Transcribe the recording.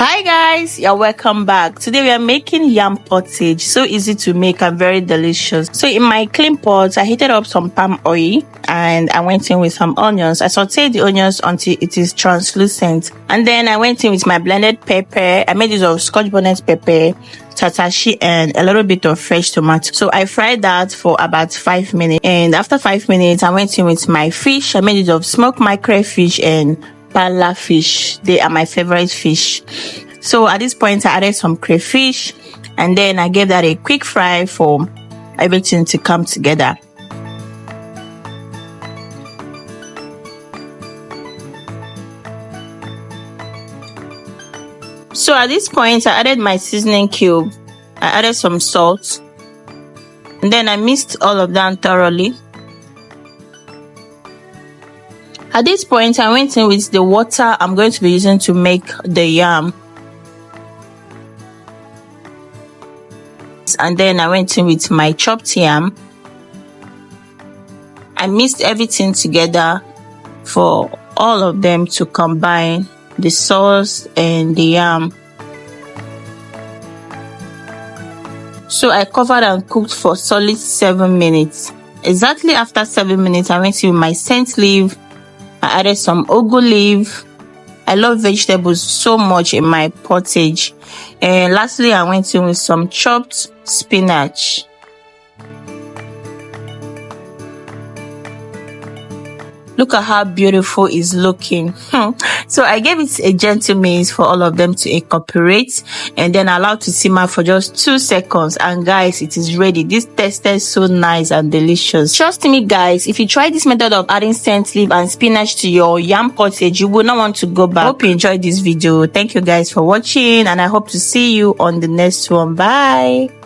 Hi guys, you're welcome back. Today we are making yam pottage. So easy to make and very delicious. So in my clean pot, I heated up some palm oil and I went in with some onions. I sauteed the onions until it is translucent, and then I went in with my blended pepper. I made use of scotch bonnet pepper, tatashi, and a little bit of fresh tomato. So I fried that for about 5 minutes, and after 5 minutes I went in with my fish. I made use of smoked mackerel fish and pala fish. They are my favorite fish. So at this point I added some crayfish, and then I gave that a quick fry for everything to come together. So at this point I added my seasoning cube, I added some salt, and then I mixed all of that thoroughly. At this point, I went in with the water I'm going to be using to make the yam. And then I went in with my chopped yam. I mixed everything together for all of them to combine, the sauce and the yam. So I covered and cooked for solid 7 minutes. Exactly after 7 minutes, I went in with my scent leaf. I added some ugu leaf. I love vegetables so much in my pottage. And lastly, I went in with some chopped spinach. Look at how beautiful it's looking. So I gave it a gentle mix for all of them to incorporate, and then allowed to simmer for just 2 seconds. And guys, it is ready. This tasted so nice and delicious. Trust me guys, if you try this method of adding scent leaf and spinach to your yam pottage, you will not want to go back. Hope you enjoyed this video. Thank you guys for watching, and I hope to see you on the next one. Bye.